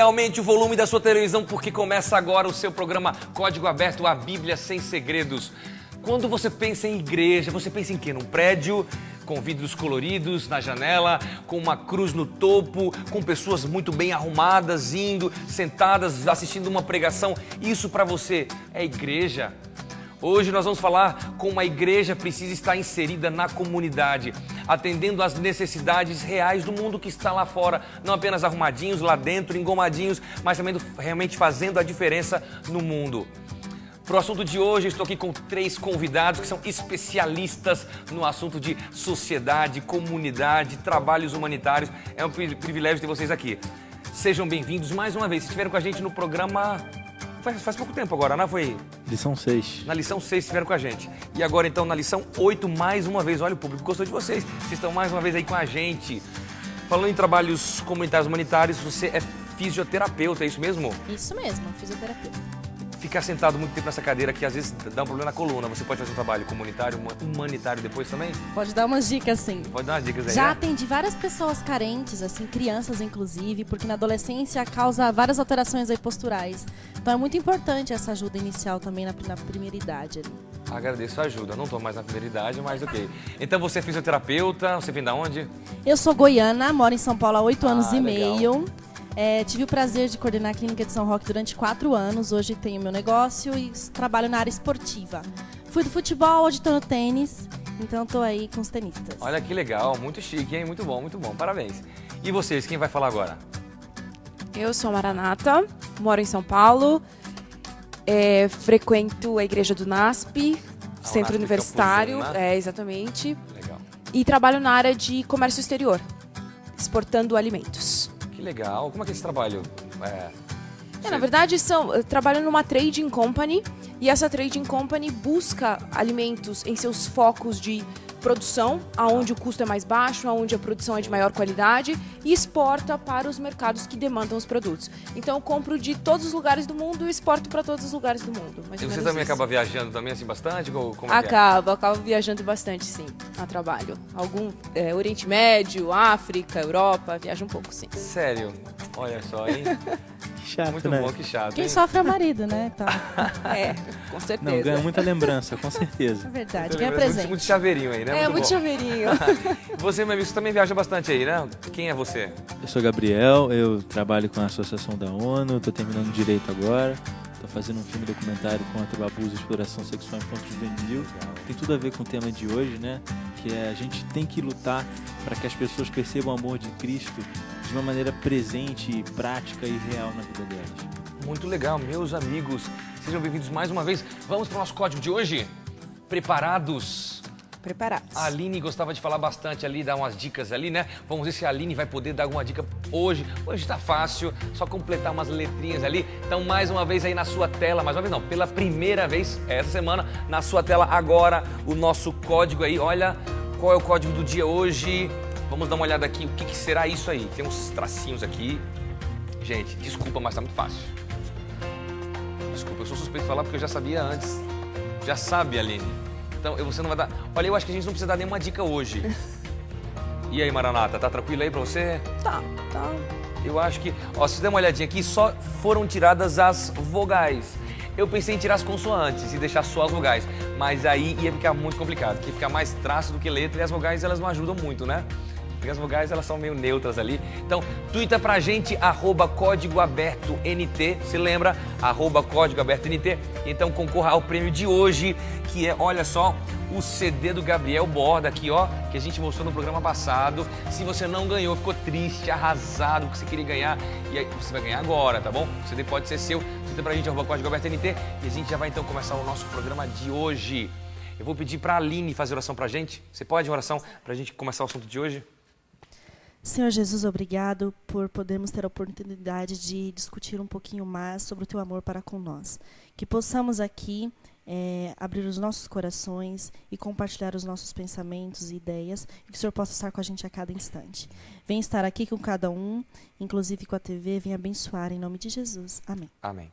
aumente o volume da sua televisão porque começa agora o seu programa Código Aberto, a Bíblia Sem Segredos. Quando você pensa em igreja, você pensa em quê? Num prédio com vidros coloridos na janela, com uma cruz no topo, com pessoas muito bem arrumadas, indo, sentadas, assistindo uma pregação. Isso para você é igreja? Hoje nós vamos falar como a igreja precisa estar inserida na comunidade, atendendo às necessidades reais do mundo que está lá fora, não apenas arrumadinhos lá dentro, engomadinhos, mas também realmente fazendo a diferença no mundo. Para o assunto de hoje, eu estou aqui com 3 convidados que são especialistas no assunto de sociedade, comunidade, trabalhos humanitários. É um privilégio ter vocês aqui. Sejam bem-vindos mais uma vez. Vocês estiveram com a gente no programa... Faz pouco tempo agora, né? Foi... Lição 6. Na lição 6 estiveram com a gente. E agora, então, na lição 8, mais uma vez. Olha, o público gostou de vocês. Vocês estão mais uma vez aí com a gente. Falando em trabalhos comunitários humanitários, você é fisioterapeuta, é isso mesmo? Isso mesmo, fisioterapeuta. Ficar sentado muito tempo nessa cadeira que às vezes dá um problema na coluna. Você pode fazer um trabalho comunitário, humanitário depois também? Pode dar umas dicas, sim. Pode dar umas dicas aí, Já né? atendi várias pessoas carentes, assim, crianças inclusive, porque na adolescência causa várias alterações aí posturais. Então é muito importante essa ajuda inicial também na primeira idade ali. Agradeço a ajuda. Não estou mais na primeira idade, mas ok. Então você é fisioterapeuta, você vem da onde? Eu sou goiana, moro em São Paulo há 8 anos e legal. meio. Tive o prazer de coordenar a Clínica de São Roque durante 4 anos. Hoje tenho meu negócio e trabalho na área esportiva. Fui do futebol, hoje estou no tênis, então estou aí com os tenistas. Olha que legal, muito chique, hein? Muito bom, parabéns. E vocês, quem vai falar agora? Eu sou a Maranata, moro em São Paulo, frequento a igreja do NASP, Centro NASP Universitário, Campus 1, né? exatamente, Legal. e trabalho na área de comércio exterior, exportando alimentos. Que legal. Como é que é esse trabalho? Na verdade, eu trabalho numa trading company e essa trading company busca alimentos em seus focos de produção, aonde o custo é mais baixo, aonde a produção é de maior qualidade e exporta para os mercados que demandam os produtos. Então eu compro de todos os lugares do mundo e exporto para todos os lugares do mundo. E você também acaba viajando também assim bastante? Como é que é? Acabo viajando bastante, sim, a trabalho. Oriente Médio, África, Europa, viajo um pouco, sim. Sério? Olha só, hein? Que chato, Muito né? bom, que chato, Quem hein? sofre é o marido, né? Então, Com certeza. Não, ganha muita lembrança, com é certeza. verdade, ganha Muito, presente. muito chaveirinho aí, né? Muito bom. chaveirinho. Você, meu amigo, você também viaja bastante aí, né? Quem é você? Eu sou Gabriel, eu trabalho com a Associação da ONU, estou terminando Direito agora. Estou fazendo um filme documentário contra o abuso e exploração sexual infanto-juvenil. Tem tudo a ver com o tema de hoje, né? Que é a gente tem que lutar para que as pessoas percebam o amor de Cristo de uma maneira presente, prática e real na vida delas. Muito legal, meus amigos. Sejam bem-vindos mais uma vez. Vamos para o nosso código de hoje? Preparados? Preparados. A Aline gostava de falar bastante ali, dar umas dicas ali, né? Vamos ver se a Aline vai poder dar alguma dica hoje. Hoje tá fácil, só completar umas letrinhas ali. Então, mais uma vez aí na sua tela, mais uma vez não, pela primeira vez essa semana, na sua tela agora, o nosso código aí. Olha, qual é o código do dia hoje? Vamos dar uma olhada aqui, o que será isso aí? Tem uns tracinhos aqui. Gente, desculpa, mas tá muito fácil. Desculpa, eu sou suspeito de falar porque eu já sabia antes. Já sabe, Aline. Então, você não vai dar... Olha, eu acho que a gente não precisa dar nenhuma dica hoje. E aí, Maranata, tá tranquilo aí pra você? Tá. Eu acho que... Ó, se você der uma olhadinha aqui, só foram tiradas as vogais. Eu pensei em tirar as consoantes e deixar só as vogais. Mas aí ia ficar muito complicado, porque ia ficar mais traço do que letra e as vogais, elas não ajudam muito, né? Porque as vogais, elas são meio neutras ali. Então, tuita pra gente, @códigoabertoNT. Se lembra? @códigoabertoNT. Então, concorra ao prêmio de hoje, que é, olha só, o CD do Gabriel Borda aqui, ó, que a gente mostrou no programa passado. Se você não ganhou, ficou triste, arrasado, que você queria ganhar, e aí você vai ganhar agora, tá bom? O CD pode ser seu. Tuita pra gente, @códigoabertoNT. E a gente já vai, então, começar o nosso programa de hoje. Eu vou pedir pra Aline fazer oração pra gente. Você pode, uma oração pra gente começar o assunto de hoje? Senhor Jesus, obrigado por podermos ter a oportunidade de discutir um pouquinho mais sobre o Teu amor para com nós. Que possamos aqui abrir os nossos corações e compartilhar os nossos pensamentos e ideias, e que o Senhor possa estar com a gente a cada instante. Vem estar aqui com cada um, inclusive com a TV, vem abençoar em nome de Jesus. Amém. Amém.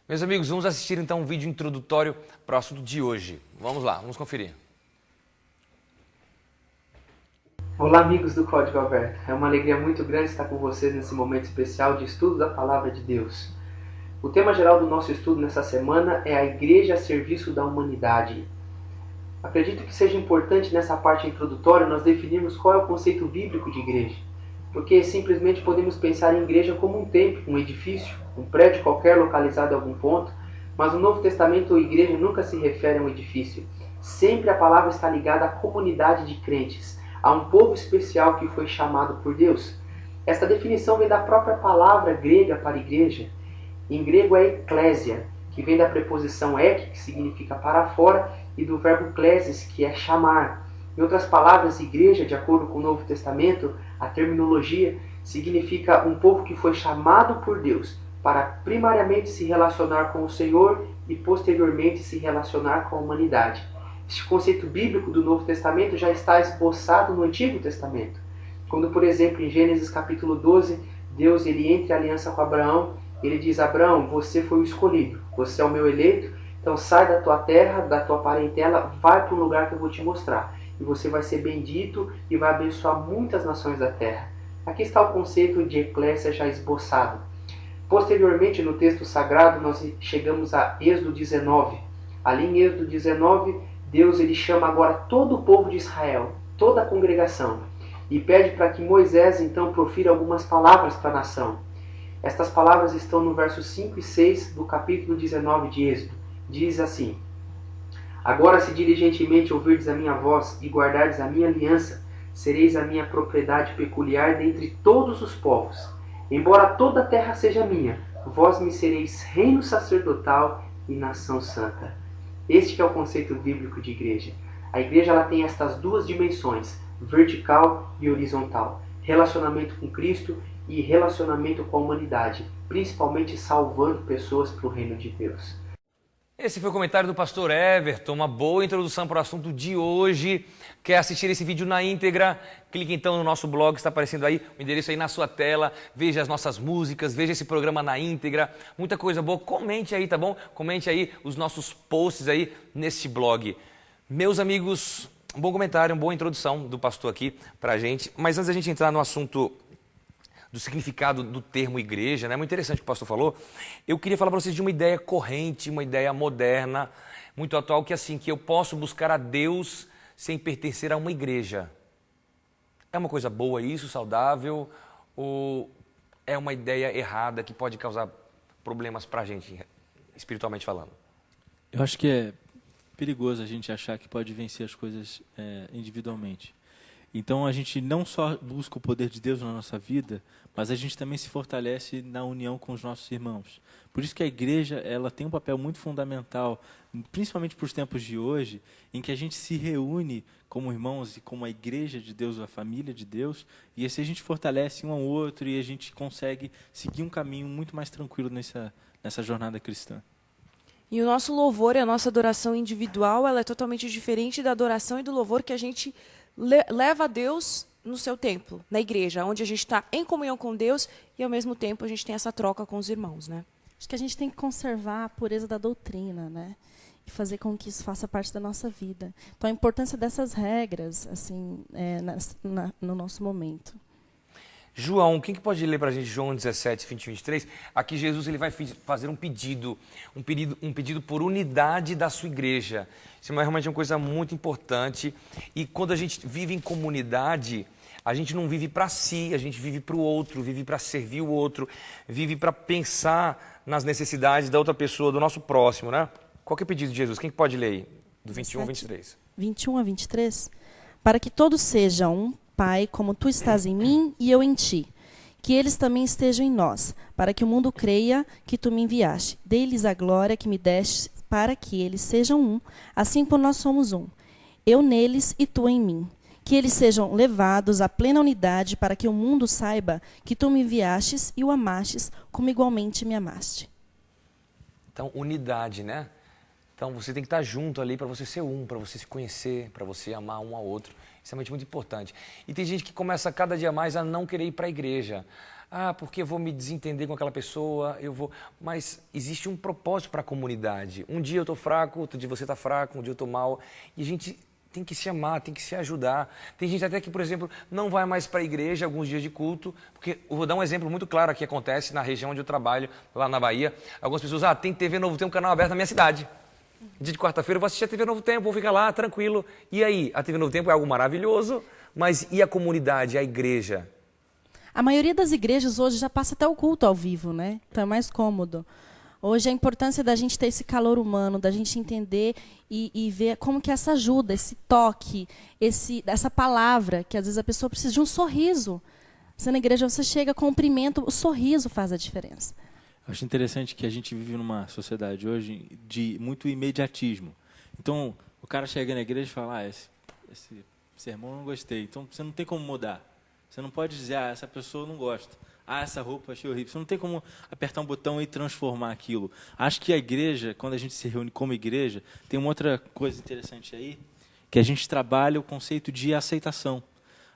Meus amigos, vamos assistir então um vídeo introdutório para o assunto de hoje. Vamos lá, vamos conferir. Olá, amigos do Código Aberto. É uma alegria muito grande estar com vocês nesse momento especial de estudo da Palavra de Deus. O tema geral do nosso estudo nessa semana é a Igreja a serviço da humanidade. Acredito que seja importante nessa parte introdutória nós definirmos qual é o conceito bíblico de igreja, porque simplesmente podemos pensar em igreja como um templo, um edifício, um prédio qualquer localizado em algum ponto, mas no Novo Testamento a igreja nunca se refere a um edifício. Sempre a palavra está ligada à comunidade de crentes, a um povo especial que foi chamado por Deus. Esta definição vem da própria palavra grega para igreja. Em grego é eclésia, que vem da preposição ek, que significa para fora, e do verbo klesis, que é chamar. Em outras palavras, igreja, de acordo com o Novo Testamento, a terminologia significa um povo que foi chamado por Deus para primariamente se relacionar com o Senhor e posteriormente se relacionar com a humanidade. Este conceito bíblico do Novo Testamento já está esboçado no Antigo Testamento. Quando, por exemplo, em Gênesis capítulo 12, Deus entra em aliança com Abraão, ele diz: Abraão, você foi o escolhido, você é o meu eleito, então sai da tua terra, da tua parentela, vai para um lugar que eu vou te mostrar. E você vai ser bendito e vai abençoar muitas nações da terra. Aqui está o conceito de eclésia já esboçado. Posteriormente, no texto sagrado, nós chegamos a Êxodo 19. Ali em Êxodo 19, Deus ele chama agora todo o povo de Israel, toda a congregação, e pede para que Moisés então profira algumas palavras para a nação. Estas palavras estão no versos 5 e 6 do capítulo 19 de Êxodo. Diz assim: Agora, se diligentemente ouvirdes a minha voz e guardardes a minha aliança, sereis a minha propriedade peculiar dentre todos os povos. Embora toda a terra seja minha, vós me sereis reino sacerdotal e nação santa. Este que é o conceito bíblico de igreja. A igreja ela tem estas duas dimensões, vertical e horizontal. Relacionamento com Cristo e relacionamento com a humanidade, principalmente salvando pessoas para o reino de Deus. Esse foi o comentário do pastor Everton, uma boa introdução para o assunto de hoje. Quer assistir esse vídeo na íntegra? Clique então no nosso blog, está aparecendo aí, o endereço aí na sua tela. Veja as nossas músicas, veja esse programa na íntegra. Muita coisa boa. Comente aí, tá bom? Comente aí os nossos posts aí nesse blog. Meus amigos, um bom comentário, uma boa introdução do pastor aqui pra gente. Mas antes da gente entrar no assunto do significado do termo igreja, né? Muito interessante o que o pastor falou. Eu queria falar para vocês de uma ideia corrente, uma ideia moderna, muito atual, que assim, que eu posso buscar a Deus sem pertencer a uma igreja. É uma coisa boa isso, saudável, ou é uma ideia errada que pode causar problemas para a gente, espiritualmente falando? Eu acho que é perigoso a gente achar que pode vencer as coisas individualmente. Então a gente não só busca o poder de Deus na nossa vida, mas a gente também se fortalece na união com os nossos irmãos. Por isso que a igreja ela tem um papel muito fundamental, principalmente para os tempos de hoje, em que a gente se reúne como irmãos e como a igreja de Deus, a família de Deus, e assim a gente fortalece um ao outro e a gente consegue seguir um caminho muito mais tranquilo nessa jornada cristã. E o nosso louvor e a nossa adoração individual, ela é totalmente diferente da adoração e do louvor que a gente leva a Deus no seu templo, na igreja, onde a gente está em comunhão com Deus e, ao mesmo tempo, a gente tem essa troca com os irmãos, né? Acho que a gente tem que conservar a pureza da doutrina, né? E fazer com que isso faça parte da nossa vida. Então, a importância dessas regras, assim, no nosso momento. João, quem que pode ler para a gente João 17, 20 e 23? Aqui Jesus ele vai fazer um pedido por unidade da sua igreja. Isso é realmente uma coisa muito importante. E quando a gente vive em comunidade, a gente não vive para si, a gente vive para o outro, vive para servir o outro, vive para pensar nas necessidades da outra pessoa, do nosso próximo, né? Qual que é o pedido de Jesus? Quem que pode ler aí? Do 21 ao 23. 21 a 23. Para que todos sejam um, Pai, como tu estás em mim e eu em ti, que eles também estejam em nós, para que o mundo creia que tu me enviaste. Dê-lhes a glória que me deste, para que eles sejam um, assim como nós somos um. Eu neles e tu em mim. Que eles sejam levados à plena unidade, para que o mundo saiba que tu me enviastes e o amastes, como igualmente me amaste. Então, unidade, né? Então, você tem que estar junto ali para você ser um, para você se conhecer, para você amar um ao outro. Isso é muito importante. E tem gente que começa cada dia mais a não querer ir para a igreja. Ah, porque eu vou me desentender com aquela pessoa, Mas existe um propósito para a comunidade. Um dia eu estou fraco, outro dia você está fraco, um dia eu estou mal. E a gente tem que se amar, tem que se ajudar. Tem gente até que, por exemplo, não vai mais para a igreja alguns dias de culto, porque eu vou dar um exemplo muito claro que acontece na região onde eu trabalho, lá na Bahia. Algumas pessoas, tem TV Novo Tempo, um canal aberto na minha cidade. Dia de quarta-feira eu vou assistir a TV Novo Tempo, vou ficar lá tranquilo. E aí, a TV Novo Tempo é algo maravilhoso, mas e a comunidade, a igreja? A maioria das igrejas hoje já passa até o culto ao vivo, né? Então é mais cômodo. Hoje a importância da gente ter esse calor humano, da gente entender e ver como que essa ajuda, esse toque, essa palavra, que às vezes a pessoa precisa de um sorriso. Se na igreja você chega, cumprimento, o sorriso faz a diferença. Acho interessante que a gente vive numa sociedade hoje de muito imediatismo. Então, o cara chega na igreja e fala, esse sermão eu não gostei. Então, você não tem como mudar. Você não pode dizer, essa pessoa eu não gosta. Essa roupa eu achei horrível. Você não tem como apertar um botão e transformar aquilo. Acho que a igreja, quando a gente se reúne como igreja, tem uma outra coisa interessante aí, que a gente trabalha o conceito de aceitação.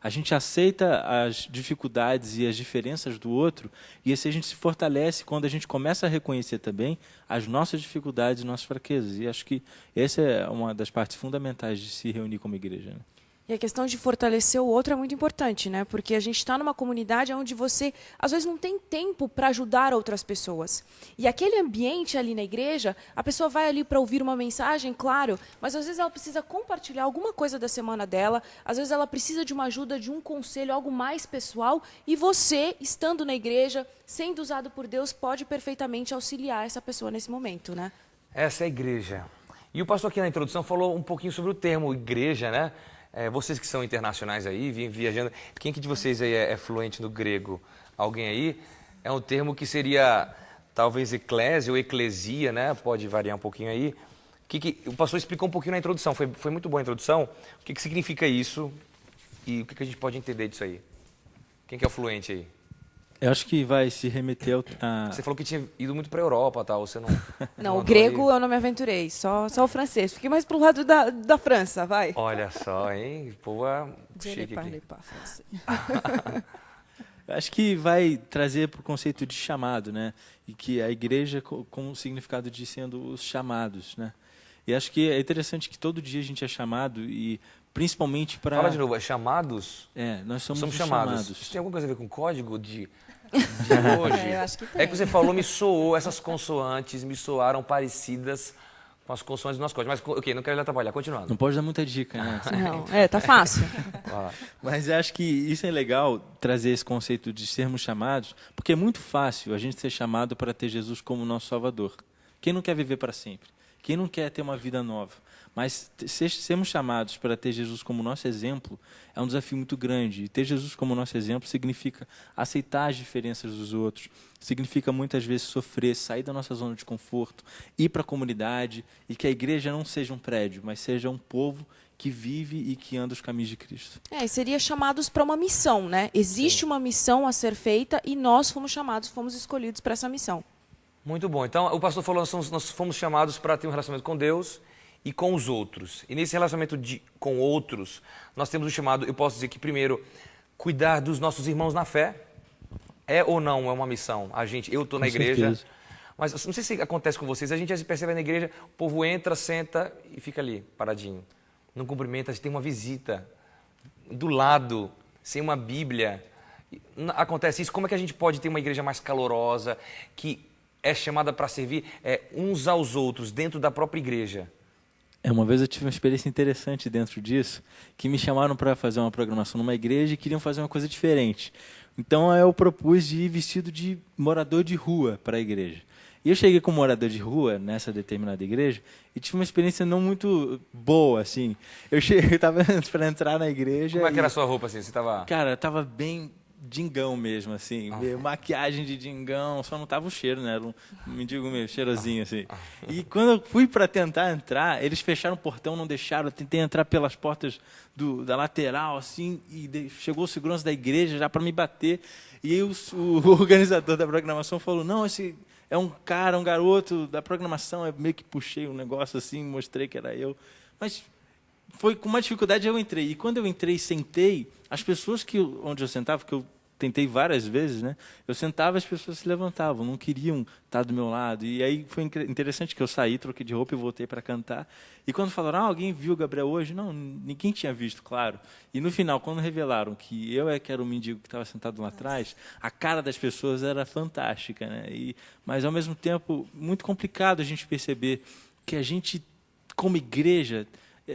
A gente aceita as dificuldades e as diferenças do outro, e assim a gente se fortalece quando a gente começa a reconhecer também as nossas dificuldades e nossas fraquezas. E acho que essa é uma das partes fundamentais de se reunir como igreja, né? E a questão de fortalecer o outro é muito importante, né? Porque a gente está numa comunidade onde você, às vezes, não tem tempo para ajudar outras pessoas. E aquele ambiente ali na igreja, a pessoa vai ali para ouvir uma mensagem, claro, mas às vezes ela precisa compartilhar alguma coisa da semana dela, às vezes ela precisa de uma ajuda, de um conselho, algo mais pessoal, e você, estando na igreja, sendo usado por Deus, pode perfeitamente auxiliar essa pessoa nesse momento, né? Essa é a igreja. E o pastor aqui na introdução falou um pouquinho sobre o termo igreja, né? Vocês que são internacionais aí, vêm viajando, quem que de vocês aí é fluente no grego? Alguém aí? É um termo que seria talvez eclésia ou eclesia, né? Pode variar um pouquinho aí. O pastor explicou um pouquinho na introdução, foi muito boa a introdução. O que significa isso e o que a gente pode entender disso aí? Quem que é o fluente aí? Eu acho que vai se remeter a... Você falou que tinha ido muito para a Europa, tal. Você não... Não, o grego eu não me aventurei, só o francês. Fiquei mais pro lado da França, vai. Olha só, hein? Pô, chique aqui. Acho que vai trazer para o conceito de chamado, né? E que a igreja com o significado de sendo os chamados, né? E acho que é interessante que todo dia a gente é chamado e principalmente para... Fala de novo, é chamados? Nós somos chamados. Isso tem alguma coisa a ver com código de hoje? Eu acho que tem. É que você falou, me soou, essas consoantes me soaram parecidas com as consoantes do nosso código. Mas, ok, não quero lhe atrapalhar, continuando. Não pode dar muita dica, né? Não, tá fácil. Mas eu acho que isso é legal, trazer esse conceito de sermos chamados, porque é muito fácil a gente ser chamado para ter Jesus como nosso Salvador. Quem não quer viver para sempre? Quem não quer ter uma vida nova? Mas sermos chamados para ter Jesus como nosso exemplo é um desafio muito grande. E ter Jesus como nosso exemplo significa aceitar as diferenças dos outros, significa muitas vezes sofrer, sair da nossa zona de conforto, ir para a comunidade e que a igreja não seja um prédio, mas seja um povo que vive e que anda os caminhos de Cristo. E seria chamados para uma missão, né? Existe uma missão a ser feita e nós fomos chamados, fomos escolhidos para essa missão. Muito bom. Então, o pastor falou que nós fomos chamados para ter um relacionamento com Deus e com os outros. E nesse relacionamento com outros, nós temos o chamado, eu posso dizer que primeiro, cuidar dos nossos irmãos na fé. É ou não é uma missão? Eu estou na igreja, certeza. Mas não sei se acontece com vocês, a gente já se percebe na igreja, o povo entra, senta e fica ali, paradinho. Não cumprimenta, a gente tem uma visita do lado, sem uma Bíblia. Acontece isso, como é que a gente pode ter uma igreja mais calorosa, que é chamada para servir uns aos outros dentro da própria igreja? Uma vez eu tive uma experiência interessante dentro disso, que me chamaram para fazer uma programação numa igreja e queriam fazer uma coisa diferente. Então eu propus de ir vestido de morador de rua para a igreja. E eu cheguei como morador de rua nessa determinada igreja e tive uma experiência não muito boa, assim. Eu estava para entrar na igreja. Como é que era a sua roupa assim? Você tava... Cara, estava bem dingão mesmo, assim, maquiagem de dingão, só não tava o cheiro, né? Era um mendigo meio cheirosinho, assim. E quando eu fui para tentar entrar, eles fecharam o portão, não deixaram, eu tentei entrar pelas portas da lateral, assim, e chegou o segurança da igreja já para me bater, e aí o organizador da programação falou, não, esse é um garoto da programação, eu meio que puxei um negócio assim, mostrei que era eu, mas... Foi com uma dificuldade eu entrei. E quando eu entrei e sentei, as pessoas onde eu sentava, que eu tentei várias vezes, né? Eu sentava e as pessoas se levantavam, não queriam estar do meu lado. E aí foi interessante que eu saí, troquei de roupa e voltei para cantar. E quando falaram, alguém viu o Gabriel hoje? Não, ninguém tinha visto, claro. E no final, quando revelaram que eu que era o mendigo que estava sentado lá atrás, a cara das pessoas era fantástica, né? Mas, ao mesmo tempo, muito complicado a gente perceber que a gente, como igreja,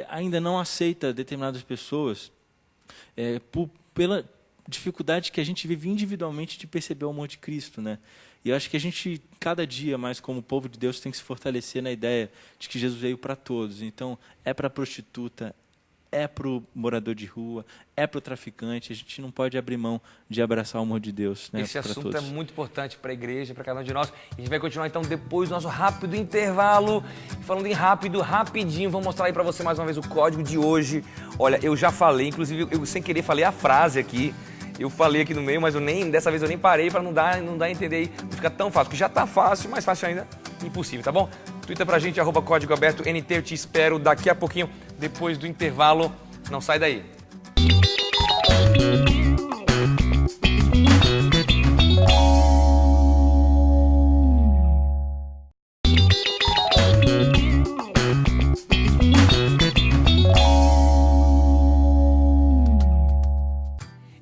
ainda não aceita determinadas pessoas pela dificuldade que a gente vive individualmente de perceber o amor de Cristo, né? E eu acho que a gente, cada dia mais como povo de Deus, tem que se fortalecer na ideia de que Jesus veio para todos. Então, é para a prostituta, é para o morador de rua, é para o traficante. A gente não pode abrir mão de abraçar o amor de Deus, né? Esse assunto todos. é muito importante para a igreja, para cada um de nós. A gente vai continuar então depois do nosso rápido intervalo. Falando em rápido, rapidinho, vou mostrar aí para você mais uma vez o código de hoje. Olha, eu já falei, inclusive eu sem querer falei a frase aqui. Eu falei aqui no meio, mas dessa vez eu nem parei para não dar a entender aí. Não fica tão fácil, porque já tá fácil, mais fácil ainda, impossível, tá bom? Twitter pra gente, @código aberto NT, eu te espero daqui a pouquinho, depois do intervalo. Não sai daí.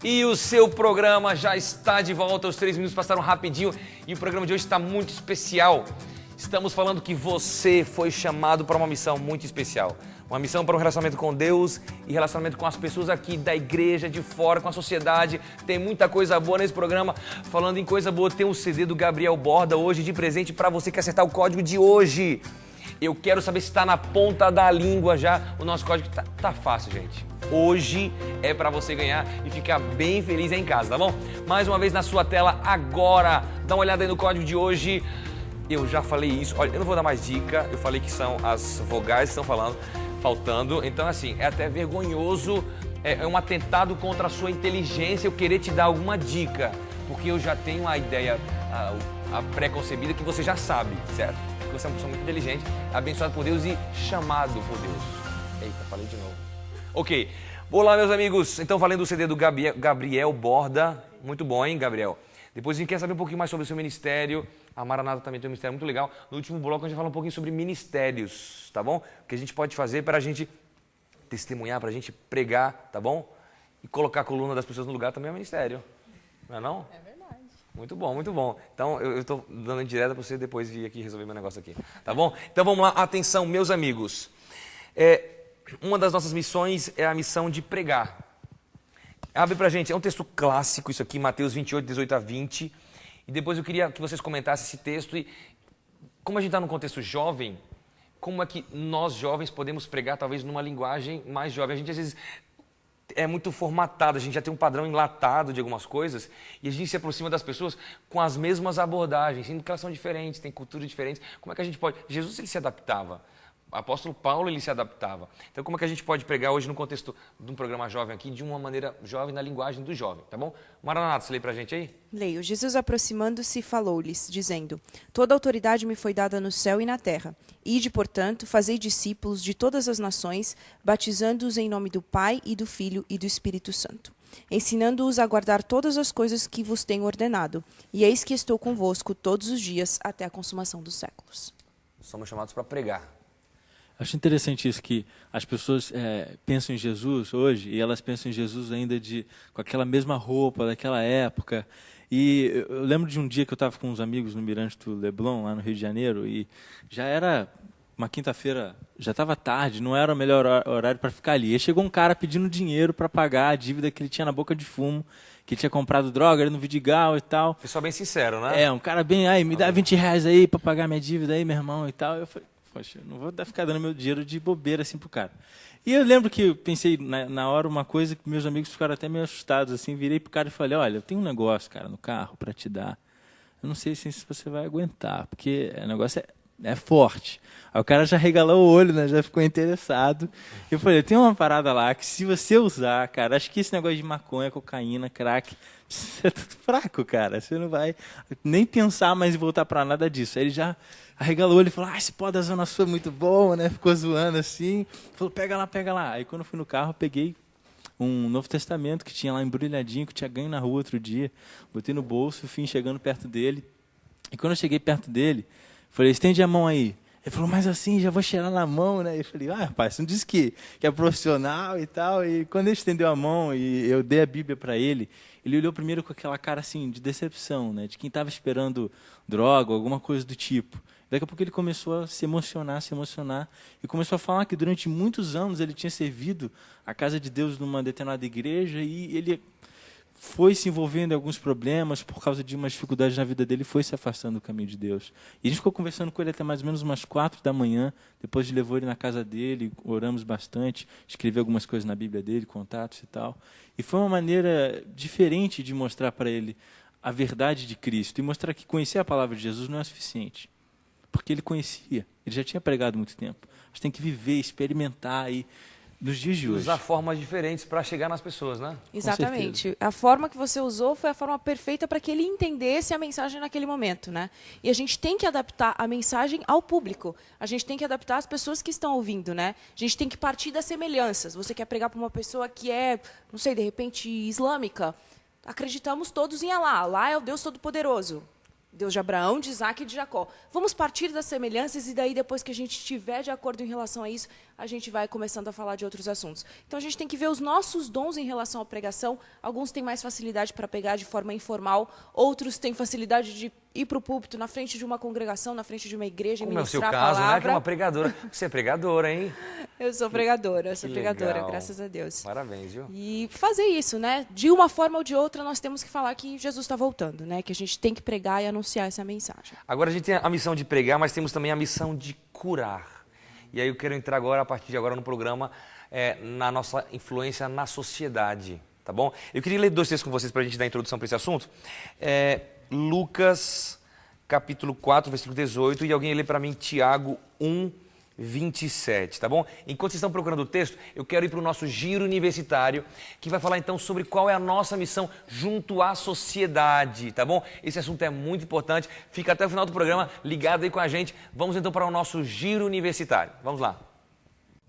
E o seu programa já está de volta, os 3 minutos passaram rapidinho e o programa de hoje está muito especial. Estamos falando que você foi chamado para uma missão muito especial. Uma missão para um relacionamento com Deus e relacionamento com as pessoas aqui da igreja, de fora, com a sociedade. Tem muita coisa boa nesse programa. Falando em coisa boa, tem um CD do Gabriel Borda hoje de presente para você que acertar o código de hoje. Eu quero saber se está na ponta da língua já. O nosso código tá fácil, gente. Hoje é para você ganhar e ficar bem feliz aí em casa, tá bom? Mais uma vez na sua tela agora. Dá uma olhada aí no código de hoje. Eu já falei isso. Olha, eu não vou dar mais dica. Eu falei que são as vogais que estão faltando. Então, assim, é até vergonhoso. É um atentado contra a sua inteligência eu querer te dar alguma dica. Porque eu já tenho a ideia a pré-concebida que você já sabe, certo? Você é uma pessoa muito inteligente, abençoado por Deus e chamado por Deus. Eita, falei de novo. Ok, vou lá, meus amigos. Então, falando do CD do Gabriel Borda. Muito bom, hein, Gabriel? Depois a gente quer saber um pouquinho mais sobre o seu ministério. A Maranata também tem um ministério muito legal. No último bloco a gente fala um pouquinho sobre ministérios, tá bom? O que a gente pode fazer para a gente testemunhar, para a gente pregar, tá bom? E colocar a coluna das pessoas no lugar também é ministério. Não é não? É verdade. Muito bom, muito bom. Então, eu estou dando indireta para você depois vir aqui resolver meu negócio aqui, tá bom? Então, vamos lá. Atenção, meus amigos. Uma das nossas missões é a missão de pregar. Abre pra gente, é um texto clássico isso aqui, Mateus 28, 18 a 20. E depois eu queria que vocês comentassem esse texto e como a gente está num contexto jovem, como é que nós jovens podemos pregar talvez numa linguagem mais jovem? A gente às vezes é muito formatado, a gente já tem um padrão enlatado de algumas coisas e a gente se aproxima das pessoas com as mesmas abordagens, sendo que elas são diferentes, têm culturas diferentes. Como é que a gente pode... Jesus, ele se adaptava. O apóstolo Paulo, ele se adaptava. Então, como é que a gente pode pregar hoje no contexto de um programa jovem aqui, de uma maneira jovem, na linguagem do jovem, tá bom? Maranata, você lê pra gente aí? Leio. Jesus, aproximando-se, falou-lhes, dizendo: Toda autoridade me foi dada no céu e na terra. Ide, portanto, fazei discípulos de todas as nações, batizando-os em nome do Pai e do Filho e do Espírito Santo, ensinando-os a guardar todas as coisas que vos tenho ordenado. E eis que estou convosco todos os dias até a consumação dos séculos. Somos chamados para pregar. Acho interessante isso, que as pessoas pensam em Jesus hoje e elas pensam em Jesus ainda com aquela mesma roupa daquela época. E eu lembro de um dia que eu estava com uns amigos no Mirante do Leblon, lá no Rio de Janeiro, e já era uma quinta-feira, já estava tarde, não era o melhor horário para ficar ali. E chegou um cara pedindo dinheiro para pagar a dívida que ele tinha na boca de fumo, que ele tinha comprado droga, era no Vidigal e tal. Pessoal bem sincero, né? Um cara bem, me dá R$20 aí para pagar minha dívida aí, meu irmão, e tal. Eu falei, poxa, não vou ficar dando meu dinheiro de bobeira assim pro cara. E eu lembro que eu pensei na hora uma coisa que meus amigos ficaram até meio assustados, assim, virei pro cara e falei, olha, eu tenho um negócio, cara, no carro para te dar. Eu não sei se você vai aguentar, porque o negócio é forte. Aí o cara já regalou o olho, né, já ficou interessado. Eu falei, tem uma parada lá que se você usar, cara, acho que esse negócio de maconha, cocaína, crack, você é tudo fraco, cara. Você não vai nem pensar mais em voltar para nada disso. Aí ele já arregalou ele falou, esse pó da Zona Sul é muito bom, né? Ficou zoando assim. Falou, pega lá. Aí quando eu fui no carro, eu peguei, um Novo Testamento que tinha lá embrulhadinho, que eu tinha ganho na rua outro dia. Botei no bolso, fui chegando perto dele. E quando eu cheguei perto dele, falei, estende a mão aí. Ele falou, mas assim, já vou cheirar na mão, né? Eu falei, rapaz, você não disse que é profissional e tal. E quando ele estendeu a mão e eu dei a Bíblia para ele, ele olhou primeiro com aquela cara assim, de decepção, né? De quem estava esperando droga, alguma coisa do tipo. Daqui a pouco ele começou a se emocionar, e começou a falar que durante muitos anos ele tinha servido a casa de Deus numa determinada igreja e ele foi se envolvendo em alguns problemas por causa de umas dificuldades na vida dele, foi se afastando do caminho de Deus. E a gente ficou conversando com ele até mais ou menos umas 4 da manhã, depois levou ele na casa dele, oramos bastante, escrevi algumas coisas na Bíblia dele, contatos e tal. E foi uma maneira diferente de mostrar para ele a verdade de Cristo e mostrar que conhecer a palavra de Jesus não é suficiente. Porque ele conhecia, ele já tinha pregado há muito tempo. A gente tem que viver, experimentar aí nos dias de hoje. Usar formas diferentes para chegar nas pessoas, né? Exatamente. A forma que você usou foi a forma perfeita para que ele entendesse a mensagem naquele momento, né? E a gente tem que adaptar a mensagem ao público. A gente tem que adaptar as pessoas que estão ouvindo, né? A gente tem que partir das semelhanças. Você quer pregar para uma pessoa que é, não sei, de repente islâmica? Acreditamos todos em Alá. Alá é o Deus Todo-Poderoso. Deus de Abraão, de Isaac e de Jacó. Vamos partir das semelhanças e daí, depois que a gente estiver de acordo em relação a isso, a gente vai começando a falar de outros assuntos. Então, a gente tem que ver os nossos dons em relação à pregação. Alguns têm mais facilidade para pregar de forma informal, outros têm facilidade de ir para o púlpito na frente de uma congregação, na frente de uma igreja, e ministrar a palavra. Como é o seu caso, né? Que é uma pregadora. Você é pregadora, hein? Eu sou pregadora, Legal. graças a Deus. Parabéns, viu? E fazer isso, né? De uma forma ou de outra, nós temos que falar que Jesus está voltando, né? Que a gente tem que pregar e anunciar essa mensagem. Agora a gente tem a missão de pregar, mas temos também a missão de curar. E aí eu quero entrar agora, a partir de agora, no programa, na nossa influência na sociedade, tá bom? Eu queria ler 2 textos com vocês para a gente dar a introdução para esse assunto. Lucas, capítulo 4, versículo 18, e alguém lê para mim Tiago 1, 27, tá bom? Enquanto vocês estão procurando o texto, eu quero ir para o nosso giro universitário, que vai falar então sobre qual é a nossa missão junto à sociedade, tá bom? Esse assunto é muito importante, fica até o final do programa ligado aí com a gente. Vamos então para o nosso giro universitário, vamos lá.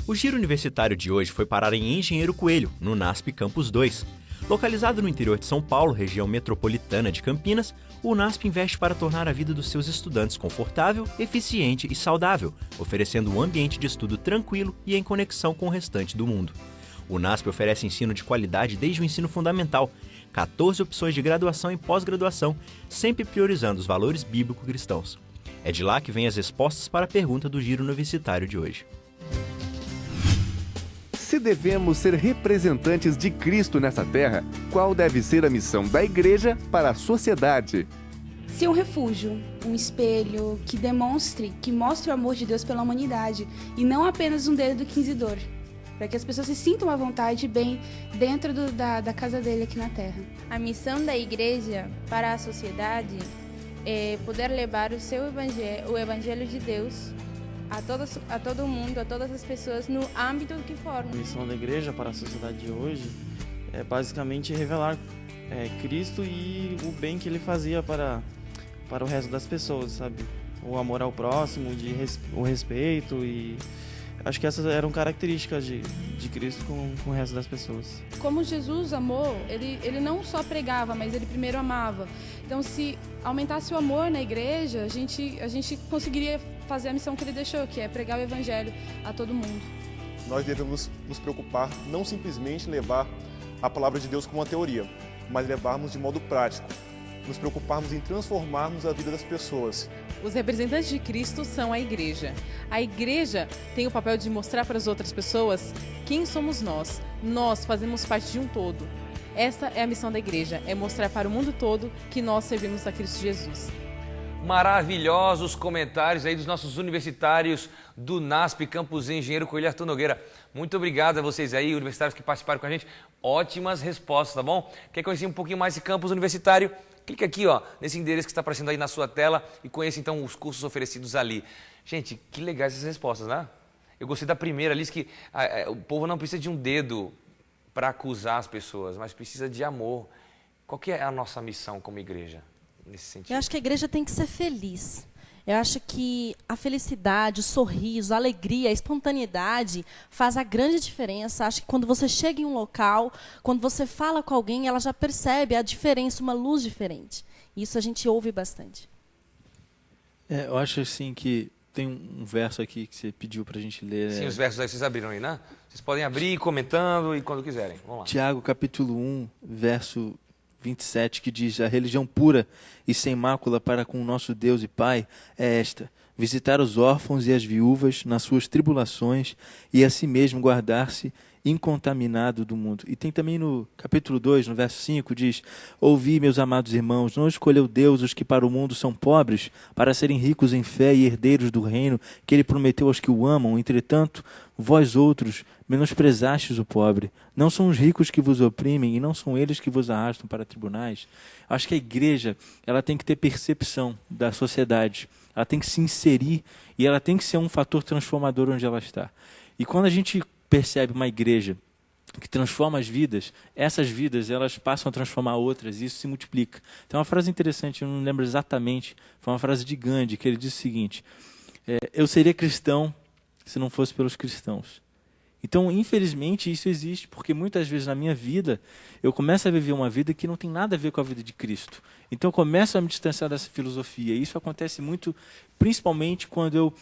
O giro universitário de hoje foi parar em Engenheiro Coelho, no NASP Campus 2. Localizado no interior de São Paulo, região metropolitana de Campinas, o NASP investe para tornar a vida dos seus estudantes confortável, eficiente e saudável, oferecendo um ambiente de estudo tranquilo e em conexão com o restante do mundo. O NASP oferece ensino de qualidade desde o ensino fundamental, 14 opções de graduação e pós-graduação, sempre priorizando os valores bíblico-cristãos. É de lá que vêm as respostas para a pergunta do giro universitário de hoje. Se devemos ser representantes de Cristo nessa terra, qual deve ser a missão da igreja para a sociedade? Ser um refúgio, um espelho que mostre o amor de Deus pela humanidade e não apenas um dedo quinzidor, para que as pessoas se sintam à vontade e bem dentro da casa dele aqui na terra. A missão da igreja para a sociedade é poder levar o evangelho de Deus a todo mundo, a todas as pessoas no âmbito que for. A missão da igreja para a sociedade de hoje é basicamente revelar Cristo e o bem que ele fazia para o resto das pessoas, sabe? O amor ao próximo, o respeito, e acho que essas eram características de Cristo com o resto das pessoas. Como Jesus amou, ele não só pregava, mas ele primeiro amava. Então, se aumentasse o amor na igreja, a gente conseguiria fazer a missão que ele deixou, que é pregar o evangelho a todo mundo. Nós devemos nos preocupar não simplesmente levar a palavra de Deus como uma teoria, mas levarmos de modo prático, nos preocuparmos em transformarmos a vida das pessoas. Os representantes de Cristo são a igreja. A igreja tem o papel de mostrar para as outras pessoas quem somos nós. Nós fazemos parte de um todo. Esta é a missão da igreja, é mostrar para o mundo todo que nós servimos a Cristo Jesus. Maravilhosos comentários aí dos nossos universitários do NASP Campus Engenheiro Coelho Arthur Nogueira. Muito obrigado a vocês aí, universitários que participaram com a gente. Ótimas respostas, tá bom? Quer conhecer um pouquinho mais esse campus universitário? Clica aqui, ó, nesse endereço que está aparecendo aí na sua tela e conheça então os cursos oferecidos ali. Gente, que legais essas respostas, né? Eu gostei da primeira ali, que o povo não precisa de um dedo para acusar as pessoas, mas precisa de amor. Qual que é a nossa missão como igreja nesse sentido? Eu acho que a igreja tem que ser feliz. Eu acho que a felicidade, o sorriso, a alegria, a espontaneidade faz a grande diferença. Acho que quando você chega em um local, quando você fala com alguém, ela já percebe a diferença, uma luz diferente. Isso a gente ouve bastante. Eu acho assim que tem um verso aqui que você pediu para a gente ler. Sim, os versos aí vocês abriram aí, né? Vocês podem abrir comentando e quando quiserem. Vamos lá. Tiago, capítulo 1, verso 27, que diz: a religião pura e sem mácula para com o nosso Deus e Pai é esta: visitar os órfãos e as viúvas nas suas tribulações e a si mesmo guardar-se incontaminado do mundo. E tem também no capítulo 2, no verso 5, diz: ouvi, meus amados irmãos, não escolheu Deus os que para o mundo são pobres, para serem ricos em fé e herdeiros do reino que ele prometeu aos que o amam. Entretanto, vós outros menosprezastes o pobre. Não são os ricos que vos oprimem e não são eles que vos arrastam para tribunais. Acho que a igreja, ela tem que ter percepção da sociedade. Ela tem que se inserir e ela tem que ser um fator transformador onde ela está. E quando a gente percebe uma igreja que transforma as vidas, essas vidas elas passam a transformar outras e isso se multiplica. Tem uma frase interessante, eu não lembro exatamente, foi uma frase de Gandhi, que ele diz o seguinte: eu seria cristão se não fosse pelos cristãos. Então, infelizmente, isso existe, porque muitas vezes na minha vida, eu começo a viver uma vida que não tem nada a ver com a vida de Cristo. Então, eu começo a me distanciar dessa filosofia. E isso acontece muito, principalmente quando eu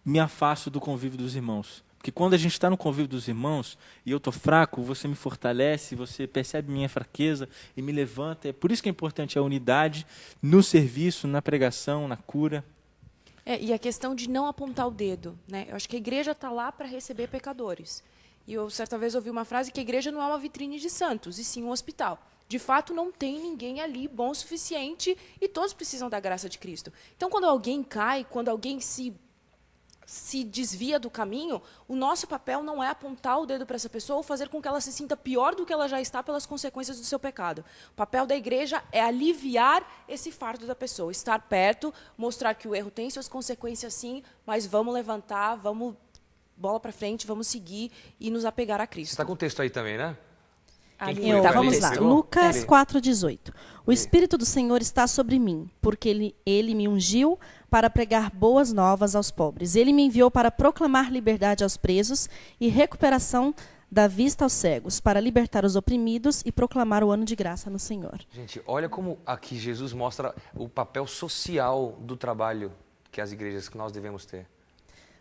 me afasto do convívio dos irmãos. Porque quando a gente está no convívio dos irmãos e eu estou fraco, você me fortalece, você percebe minha fraqueza e me levanta. É por isso que é importante a unidade no serviço, na pregação, na cura. E a questão de não apontar o dedo, né? Eu acho que a igreja está lá para receber pecadores. E eu certa vez ouvi uma frase que a igreja não é uma vitrine de santos, e sim um hospital. De fato, não tem ninguém ali bom o suficiente e todos precisam da graça de Cristo. Então, quando alguém cai, quando alguém se desvia do caminho, o nosso papel não é apontar o dedo para essa pessoa ou fazer com que ela se sinta pior do que ela já está pelas consequências do seu pecado. O papel da igreja é aliviar esse fardo da pessoa, estar perto, mostrar que o erro tem suas consequências sim, mas vamos levantar, vamos bola para frente, vamos seguir e nos apegar a Cristo. Você está com o texto aí também, né? Vamos lá, Lucas 4,18. O Espírito do Senhor está sobre mim, porque ele me ungiu para pregar boas novas aos pobres. Ele me enviou para proclamar liberdade aos presos e recuperação da vista aos cegos, para libertar os oprimidos e proclamar o ano de graça no Senhor. Gente, olha como aqui Jesus mostra o papel social do trabalho que as igrejas que nós devemos ter.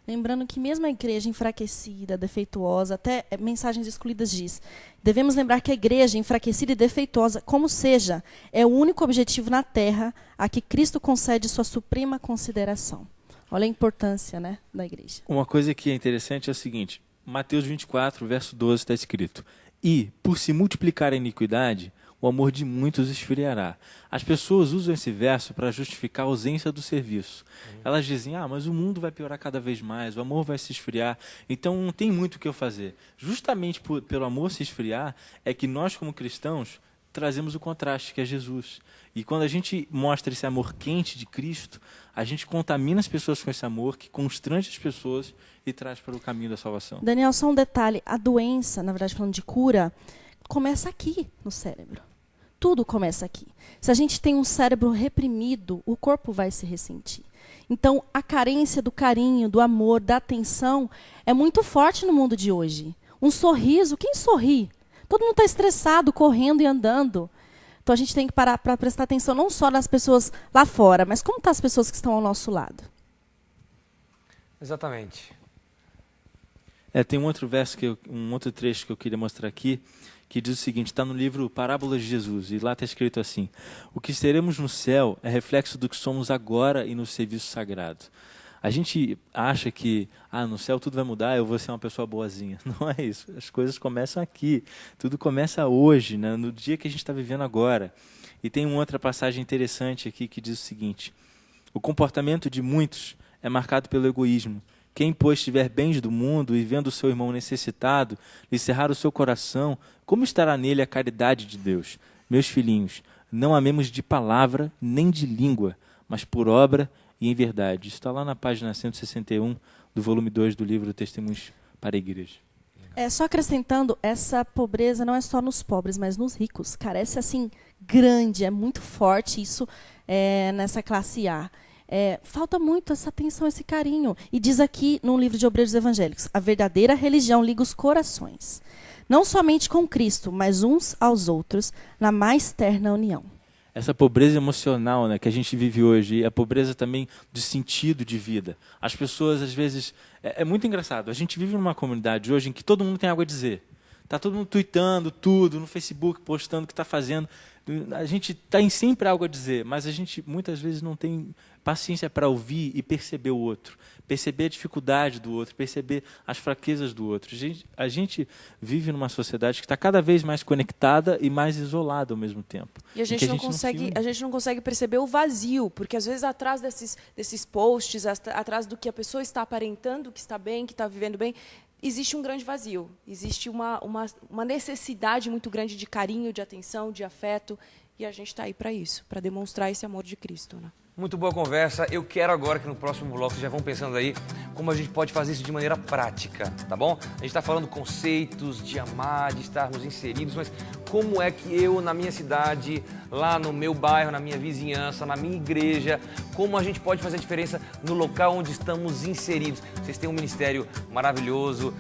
Lembrando que mesmo a igreja enfraquecida, defeituosa, até Mensagens Excluídas diz, devemos lembrar que a igreja enfraquecida e defeituosa, como seja, é o único objetivo na terra a que Cristo concede sua suprema consideração. Olha a importância, né, da igreja. Uma coisa que é interessante é o seguinte: Mateus 24, verso 12 está escrito: e, por se multiplicar a iniquidade, o amor de muitos esfriará. As pessoas usam esse verso para justificar a ausência do serviço. Elas dizem: mas o mundo vai piorar cada vez mais, o amor vai se esfriar, então não tem muito o que eu fazer. Justamente pelo amor se esfriar, é que nós, como cristãos, trazemos o contraste, que é Jesus. E quando a gente mostra esse amor quente de Cristo, a gente contamina as pessoas com esse amor, que constrange as pessoas e traz para o caminho da salvação. Daniel, só um detalhe: a doença, na verdade falando de cura, começa aqui no cérebro. Tudo começa aqui. Se a gente tem um cérebro reprimido, o corpo vai se ressentir. Então, a carência do carinho, do amor, da atenção é muito forte no mundo de hoje. Um sorriso, quem sorri? Todo mundo está estressado, correndo e andando. Então, a gente tem que parar para prestar atenção não só nas pessoas lá fora, mas como estão as pessoas que estão ao nosso lado. Exatamente. Tem um outro verso, um outro trecho que eu queria mostrar aqui, que diz o seguinte, está no livro Parábolas de Jesus, e lá está escrito assim: o que seremos no céu é reflexo do que somos agora e no serviço sagrado. A gente acha que no céu tudo vai mudar, eu vou ser uma pessoa boazinha. Não é isso, as coisas começam aqui, tudo começa hoje, né, no dia que a gente está vivendo agora. E tem uma outra passagem interessante aqui que diz o seguinte: o comportamento de muitos é marcado pelo egoísmo. Quem, pois, tiver bens do mundo e vendo o seu irmão necessitado, lhe cerrar o seu coração, como estará nele a caridade de Deus? Meus filhinhos, não amemos de palavra nem de língua, mas por obra e em verdade. Isso está lá na página 161 do volume 2 do livro Testemunhos para a Igreja. Só acrescentando, essa pobreza não é só nos pobres, mas nos ricos. Carece assim grande, é muito forte isso nessa classe A. falta muito essa atenção, esse carinho. E diz aqui no livro de Obreiros Evangélicos, a verdadeira religião liga os corações, não somente com Cristo, mas uns aos outros, na mais terna união. Essa pobreza emocional, né, que a gente vive hoje, e a pobreza também de sentido de vida. As pessoas, às vezes... É muito engraçado. A gente vive numa comunidade hoje em que todo mundo tem algo a dizer. Está todo mundo tweetando tudo, no Facebook, postando o que está fazendo. A gente tem sempre algo a dizer, mas a gente muitas vezes não tem paciência para ouvir e perceber o outro. Perceber a dificuldade do outro, perceber as fraquezas do outro. A gente vive numa sociedade que está cada vez mais conectada e mais isolada ao mesmo tempo. E a gente não consegue perceber o vazio, porque às vezes atrás desses posts, atrás do que a pessoa está aparentando, que está bem, que está vivendo bem, existe um grande vazio. Existe uma necessidade muito grande de carinho, de atenção, de afeto. E a gente está aí para isso, para demonstrar esse amor de Cristo, né? Muito boa conversa. Eu quero agora que no próximo bloco vocês já vão pensando aí como a gente pode fazer isso de maneira prática, tá bom? A gente está falando conceitos de amar, de estarmos inseridos, mas como é que eu, na minha cidade, lá no meu bairro, na minha vizinhança, na minha igreja, como a gente pode fazer a diferença no local onde estamos inseridos? Vocês têm um ministério maravilhoso,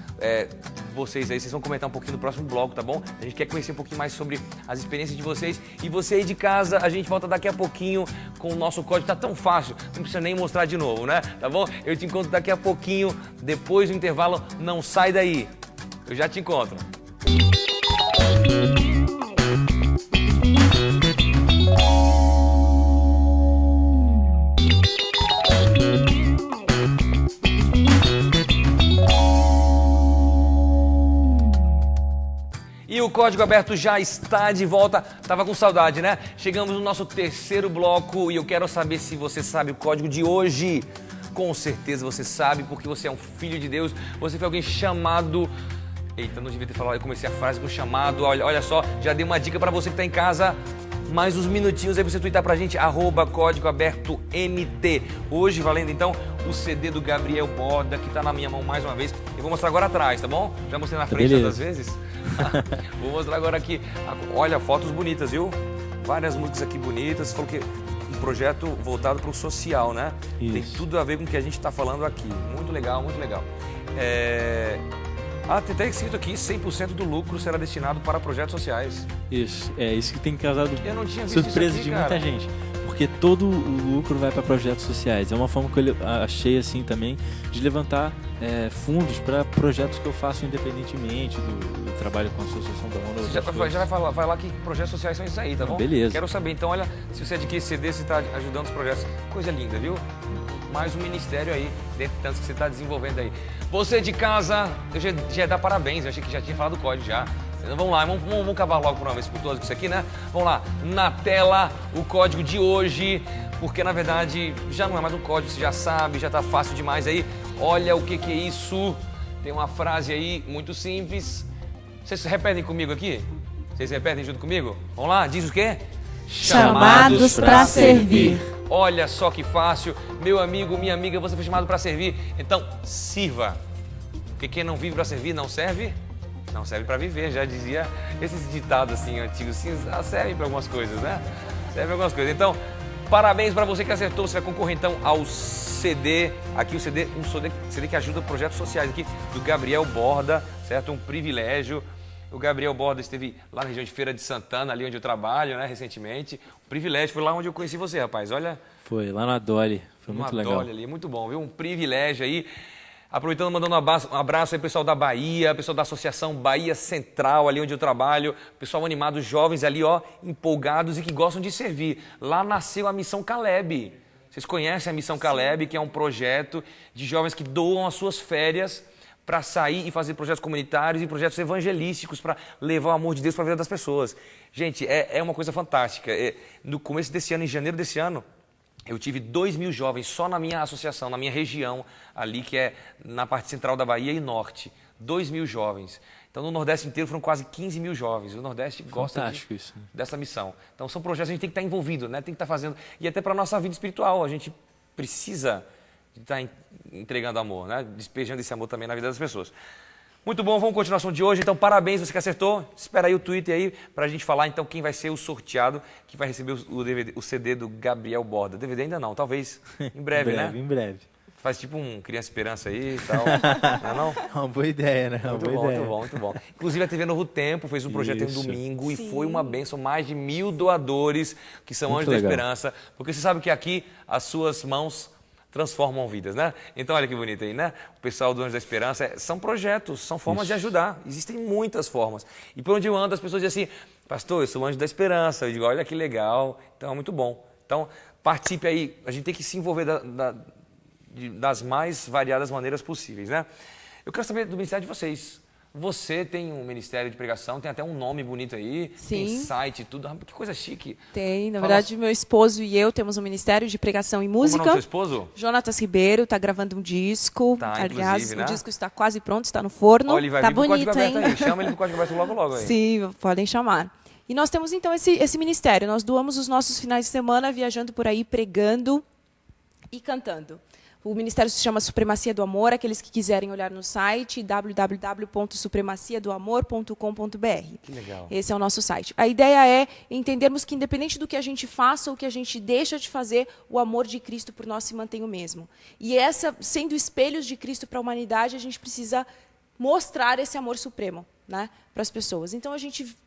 vocês vão comentar um pouquinho no próximo bloco, tá bom? A gente quer conhecer um pouquinho mais sobre as experiências de vocês. E você aí de casa, a gente volta daqui a pouquinho com o nosso código. Tá tão fácil, não precisa nem mostrar de novo, né? Tá bom? Eu te encontro daqui a pouquinho, depois do intervalo. Não sai daí. Eu já te encontro. E o Código Aberto já está de volta. Tava com saudade, né? Chegamos no nosso terceiro bloco e eu quero saber se você sabe o código de hoje. Com certeza você sabe, porque você é um filho de Deus. Você foi alguém chamado... Eita, não devia ter falado. Eu comecei a frase com chamado. Olha só, já dei uma dica para você que está em casa. Mais uns minutinhos aí pra você twittar pra gente, @códigoabertomt. Hoje, valendo então o CD do Gabriel Borda, que tá na minha mão mais uma vez. Eu vou mostrar agora atrás, tá bom? Já mostrei na frente tantas vezes. Vou mostrar agora aqui. Olha, fotos bonitas, viu? Várias músicas aqui bonitas. Você falou que um projeto voltado para o social, né? Isso. Tem tudo a ver com o que a gente está falando aqui. Muito legal, muito legal. Tem até escrito aqui, 100% do lucro será destinado para projetos sociais. Isso, é isso que tem causado surpresa isso aqui, de muita gente. Porque todo o lucro vai para projetos sociais. É uma forma que eu achei assim também de levantar fundos para projetos que eu faço independentemente do trabalho com a Associação da ONU. Você já vai lá que projetos sociais são isso aí, tá bom? Beleza. Quero saber, então, olha, se você adquirir CD, você está ajudando os projetos. Coisa linda, viu? Mais um ministério aí, dentre tantos que você está desenvolvendo aí. Você de casa, eu já ia dar parabéns, eu achei que já tinha falado do código já. Então, vamos lá, vamos acabar logo por uma vez por todas com isso aqui, né? Vamos lá, na tela, o código de hoje, porque na verdade já não é mais um código, você já sabe, já tá fácil demais aí. Olha o que é isso, tem uma frase aí muito simples. Vocês repetem comigo aqui? Vocês repetem junto comigo? Vamos lá, diz o quê? Chamados para servir. Olha só que fácil, meu amigo, minha amiga, você foi chamado para servir, então sirva. Porque quem não vive para servir não serve? Não serve para viver, já dizia esses ditados assim antigos, sim, servem para algumas coisas, né? Serve para algumas coisas. Então, parabéns para você que acertou, você vai concorrer então ao CD, aqui um CD que ajuda projetos sociais aqui do Gabriel Borda, certo? Um privilégio. O Gabriel Borda esteve lá na região de Feira de Santana, ali onde eu trabalho, né, recentemente. Um privilégio, foi lá onde eu conheci você, rapaz, olha. Foi, lá na Dolly, foi muito legal. Dolly ali, muito bom, viu? Um privilégio aí. Aproveitando, mandando um abraço aí pessoal da Bahia, pessoal da Associação Bahia Central, ali onde eu trabalho, pessoal animado, jovens ali, ó, empolgados e que gostam de servir. Lá nasceu a Missão Caleb. Vocês conhecem a Missão Caleb, que é um projeto de jovens que doam as suas férias para sair e fazer projetos comunitários e projetos evangelísticos para levar o amor de Deus para a vida das pessoas. Gente, é uma coisa fantástica. No começo desse ano, em janeiro desse ano, eu tive 2.000 jovens só na minha associação, na minha região, ali que é na parte central da Bahia e norte. 2.000 jovens. Então, no Nordeste inteiro foram quase 15.000 jovens. O Nordeste gosta dessa missão. Então, são projetos que a gente tem que estar envolvido, né? Tem que estar fazendo. E até para a nossa vida espiritual, a gente precisa estar entregando amor, né? Despejando esse amor também na vida das pessoas. Muito bom, vamos continuar o assunto de hoje. Então, parabéns, você que acertou. Espera aí o Twitter aí pra gente falar, então, quem vai ser o sorteado que vai receber o DVD, o CD do Gabriel Borda. DVD ainda não, talvez em breve, né? Em breve. Faz tipo um Criança Esperança aí e tal. Não é não? É uma boa ideia, né? Muito bom, muito bom, muito bom. Inclusive a TV Novo Tempo fez um projeto em domingo Sim. e foi uma bênção. Mais de 1000 doadores que são Muito Anjos legal. da Esperança. Porque você sabe que aqui as suas mãos transformam vidas, né? Então olha que bonito aí, né? O pessoal do Anjos da Esperança são projetos, são formas de ajudar. Existem muitas formas. E por onde eu ando as pessoas dizem assim, pastor, eu sou o Anjo da Esperança. Eu digo, olha que legal. Então é muito bom. Então participe aí. A gente tem que se envolver das mais variadas maneiras possíveis, né? Eu quero saber do ministério de vocês. Você tem um ministério de pregação, tem até um nome bonito aí, Sim. tem site e tudo. Que coisa chique. Tem, na Fala- verdade, meu esposo e eu temos um ministério de pregação e Como é o música. nome do seu esposo? Jonatas Ribeiro está gravando um disco. Tá, Aliás, inclusive, né? o disco está quase pronto, está no forno. Olha, ele vai Tá vir pro Código bonito, Aberto hein? aí. Chama ele pro Código Aberto logo, logo aí. Sim, podem chamar. E nós temos então esse ministério. Nós doamos os nossos finais de semana viajando por aí, pregando e cantando. O ministério se chama Supremacia do Amor. Aqueles que quiserem olhar no site, www.supremaciadoamor.com.br. Que legal. Esse é o nosso site. A ideia é entendermos que, independente do que a gente faça ou que a gente deixa de fazer, o amor de Cristo por nós se mantém o mesmo. E sendo espelhos de Cristo para a humanidade, a gente precisa mostrar esse amor supremo, né, para as pessoas. Então, a gente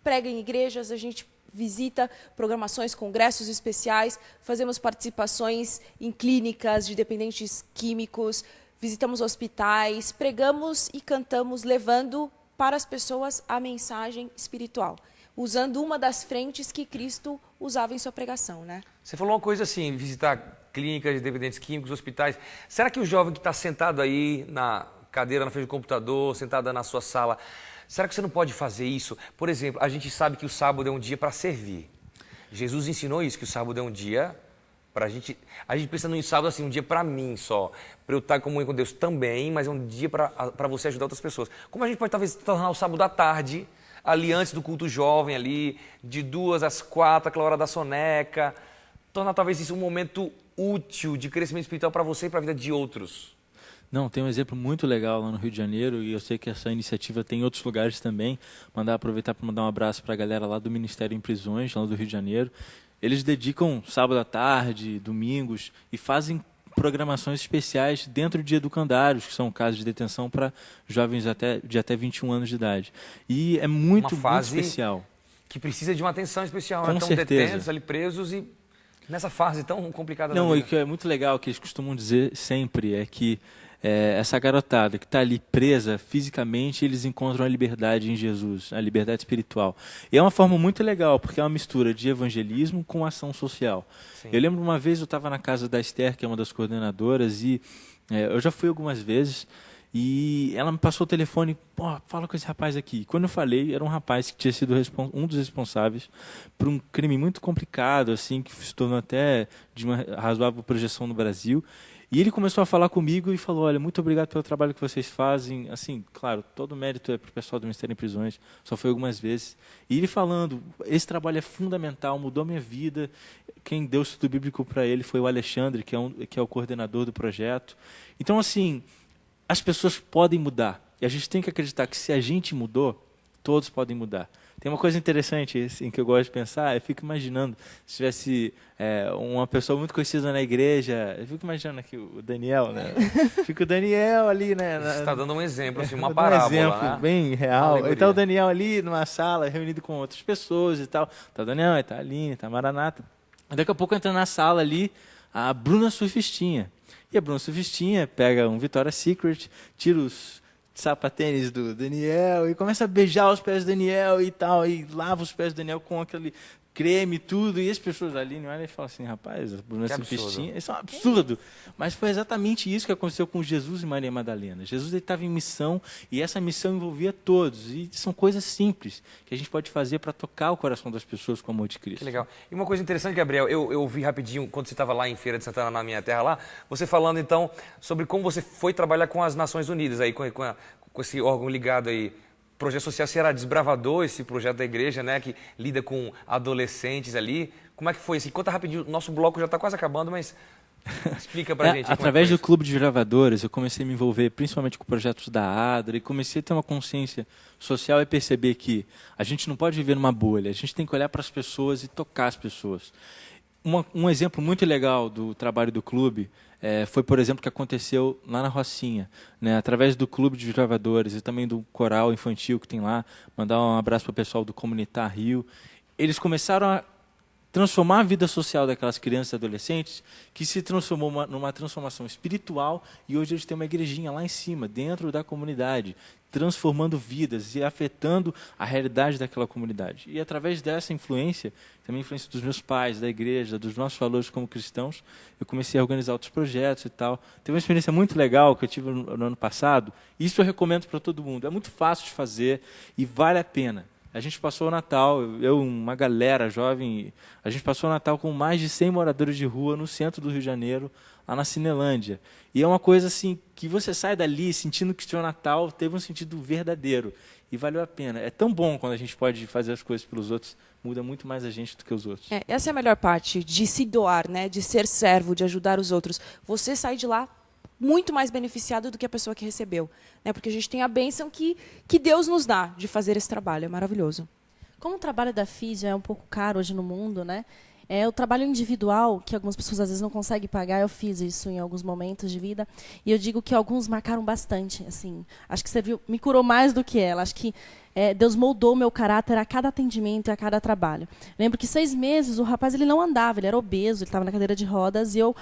prega em igrejas, a gente visita programações, congressos especiais, fazemos participações em clínicas de dependentes químicos, visitamos hospitais, pregamos e cantamos, levando para as pessoas a mensagem espiritual, usando uma das frentes que Cristo usava em sua pregação, né? Você falou uma coisa assim, visitar clínicas de dependentes químicos, hospitais. Será que o jovem que está sentado aí na cadeira na frente do computador, sentada na sua sala, será que você não pode fazer isso? Por exemplo, a gente sabe que o sábado é um dia para servir. Jesus ensinou isso, que o sábado é um dia para a gente pensa no sábado assim, um dia para mim só, para eu estar em comunhão com Deus também, mas é um dia para você ajudar outras pessoas. Como a gente pode talvez tornar o sábado à tarde, ali antes do culto jovem, ali de 2 às 4, aquela hora da soneca, tornar talvez isso um momento útil de crescimento espiritual para você e para a vida de outros. Não, tem um exemplo muito legal lá no Rio de Janeiro e eu sei que essa iniciativa tem em outros lugares também. Aproveitar para mandar um abraço para a galera lá do Ministério em Prisões, lá do Rio de Janeiro. Eles dedicam sábado à tarde, domingos e fazem programações especiais dentro de educandários, que são casas de detenção para jovens de até 21 anos de idade. E é muito especial. Que precisa de uma atenção especial. Com Estão certeza. detentos ali presos e nessa fase tão complicada da Não, vida. e que é muito legal, que eles costumam dizer sempre, é que essa garotada que está ali presa fisicamente, eles encontram a liberdade em Jesus, a liberdade espiritual. E é uma forma muito legal, porque é uma mistura de evangelismo com ação social. Sim. Eu lembro uma vez, eu estava na casa da Esther, que é uma das coordenadoras, e eu já fui algumas vezes, e ela me passou o telefone, fala com esse rapaz aqui. Quando eu falei, era um rapaz que tinha sido um dos responsáveis por um crime muito complicado, assim, que se tornou até de uma razoável projeção no Brasil. E ele começou a falar comigo e falou, olha, muito obrigado pelo trabalho que vocês fazem. Assim, claro, todo o mérito é para o pessoal do Ministério em Prisões, só foi algumas vezes. E ele falando, esse trabalho é fundamental, mudou minha vida. Quem deu o estudo bíblico para ele foi o Alexandre, que é o coordenador do projeto. Então, assim, as pessoas podem mudar. E a gente tem que acreditar que se a gente mudou, todos podem mudar. Tem uma coisa interessante assim, que eu gosto de pensar, eu fico imaginando, se tivesse uma pessoa muito conhecida na igreja, eu fico imaginando aqui o Daniel, né? Fica o Daniel ali, né? Você está dando um exemplo, assim, uma Um parábola, exemplo né? bem real. Então o Daniel ali numa sala, reunido com outras pessoas e tal. Tá o Daniel, tá a Aline, tá a Maranata. Daqui a pouco entra na sala ali a Bruna Surfistinha. E a Bruna Surfistinha pega um Victoria's Secret, tira os sapatênis do Daniel e começa a beijar os pés do Daniel e tal, e lava os pés do Daniel com aquele creme e tudo, e as pessoas ali não olham e falam assim, rapaz, a Bruna Surfistinha, isso é um absurdo. Mas foi exatamente isso que aconteceu com Jesus e Maria Madalena. Jesus estava em missão, e essa missão envolvia todos, e são coisas simples que a gente pode fazer para tocar o coração das pessoas com o amor de Cristo. Que legal. E uma coisa interessante, Gabriel, eu vi rapidinho, quando você estava lá em Feira de Santana, na minha terra lá, você falando então sobre como você foi trabalhar com as Nações Unidas, aí, com esse órgão ligado aí, Projeto Social. Você era desbravador, esse projeto da igreja, né, que lida com adolescentes ali. Como é que foi? Assim, conta rapidinho, nosso bloco já está quase acabando, mas Explica pra gente. Através do Clube de Gravadores, eu comecei a me envolver principalmente com projetos da ADRA e comecei a ter uma consciência social e perceber que a gente não pode viver numa bolha, a gente tem que olhar para as pessoas e tocar as pessoas. Um exemplo muito legal do trabalho do clube foi, por exemplo, o que aconteceu lá na Rocinha, né? Através do Clube de Gravadores e também do coral infantil que tem lá, mandar um abraço para o pessoal do Comunitar Rio. Eles começaram a transformar a vida social daquelas crianças e adolescentes, que se transformou numa transformação espiritual, e hoje eles têm uma igrejinha lá em cima, dentro da comunidade, transformando vidas e afetando a realidade daquela comunidade. E através dessa influência, também a influência dos meus pais, da igreja, dos nossos valores como cristãos, eu comecei a organizar outros projetos e tal. Teve uma experiência muito legal que eu tive no ano passado, e isso eu recomendo para todo mundo. É muito fácil de fazer e vale a pena. A gente passou o Natal, uma galera jovem, a gente passou o Natal com mais de 100 moradores de rua no centro do Rio de Janeiro, lá na Cinelândia. E é uma coisa assim, que você sai dali sentindo que o seu Natal teve um sentido verdadeiro e valeu a pena. É tão bom quando a gente pode fazer as coisas pelos outros, muda muito mais a gente do que os outros. Essa é a melhor parte, de se doar, né? De ser servo, de ajudar os outros. Você sai de lá muito mais beneficiado do que a pessoa que recebeu, né? Porque a gente tem a bênção que Deus nos dá de fazer esse trabalho, é maravilhoso. Como o trabalho da FID é um pouco caro hoje no mundo, né? O trabalho individual, que algumas pessoas às vezes não conseguem pagar, eu fiz isso em alguns momentos de vida, e eu digo que alguns marcaram bastante, assim, acho que me curou mais do que ela, acho que Deus moldou o meu caráter a cada atendimento e a cada trabalho. Lembro que 6 meses o rapaz ele não andava, ele era obeso, ele estava na cadeira de rodas, e eu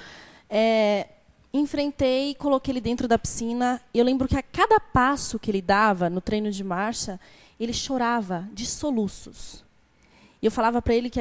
enfrentei, coloquei ele dentro da piscina, e eu lembro que a cada passo que ele dava no treino de marcha, ele chorava de soluços. E eu falava para ele que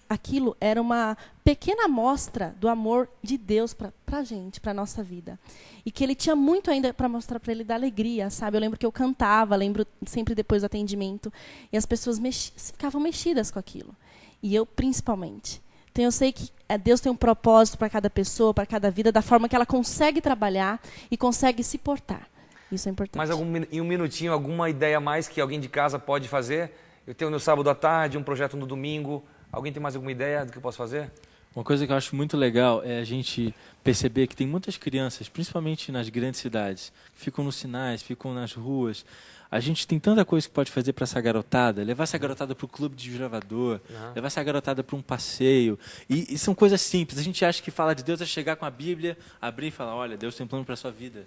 aquilo era uma pequena amostra do amor de Deus para a gente, para a nossa vida. E que ele tinha muito ainda para mostrar para ele da alegria, sabe? Eu lembro que eu cantava, lembro sempre depois do atendimento, e as pessoas ficavam mexidas com aquilo. E eu, principalmente. Então, eu sei que Deus tem um propósito para cada pessoa, para cada vida, da forma que ela consegue trabalhar e consegue se portar. Isso é importante. Mas em um minutinho, alguma ideia a mais que alguém de casa pode fazer? Eu tenho no sábado à tarde, um projeto no domingo. Alguém tem mais alguma ideia do que eu posso fazer? Uma coisa que eu acho muito legal é a gente perceber que tem muitas crianças, principalmente nas grandes cidades, que ficam nos sinais, ficam nas ruas. A gente tem tanta coisa que pode fazer para essa garotada, levar essa garotada para o clube de gravador, levar essa garotada para um passeio. E são coisas simples. A gente acha que falar de Deus é chegar com a Bíblia, abrir e falar, olha, Deus tem um plano para a sua vida.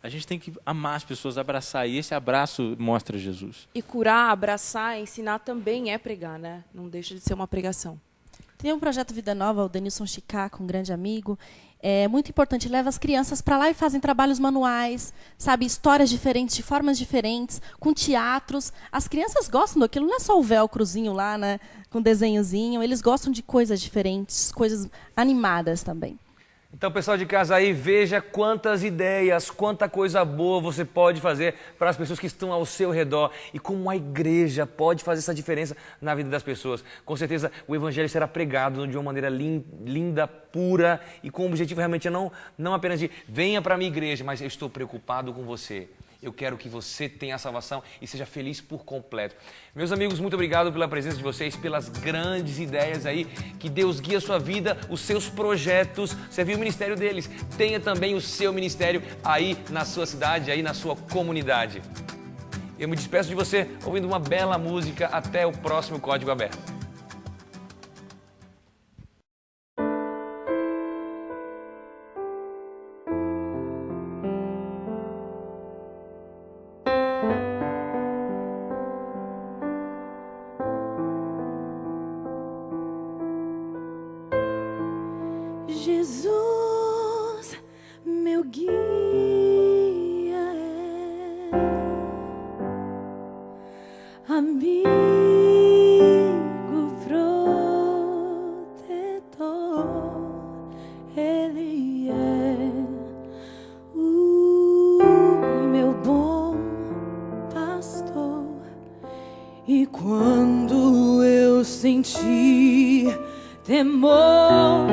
A gente tem que amar as pessoas, abraçar. E esse abraço mostra Jesus. E curar, abraçar, ensinar também é pregar, né? Não deixa de ser uma pregação. Tem um projeto Vida Nova, o Denilson Chicaco, um grande amigo. É muito importante, leva as crianças para lá e fazem trabalhos manuais, sabe, histórias diferentes, de formas diferentes, com teatros. As crianças gostam daquilo, não é só o velcrozinho lá, né, com desenhozinho, eles gostam de coisas diferentes, coisas animadas também. Então, pessoal de casa aí, veja quantas ideias, quanta coisa boa você pode fazer para as pessoas que estão ao seu redor e como a igreja pode fazer essa diferença na vida das pessoas. Com certeza, o evangelho será pregado de uma maneira linda, pura e com o objetivo realmente não apenas de venha para a minha igreja, mas eu estou preocupado com você. Eu quero que você tenha a salvação e seja feliz por completo. Meus amigos, muito obrigado pela presença de vocês, pelas grandes ideias aí. Que Deus guie a sua vida, os seus projetos, servir o ministério deles. Tenha também o seu ministério aí na sua cidade, aí na sua comunidade. Eu me despeço de você ouvindo uma bela música. Até o próximo Código Aberto. Jesus, meu guia amigo protetor, Ele é o meu bom pastor. E quando eu sentir temor,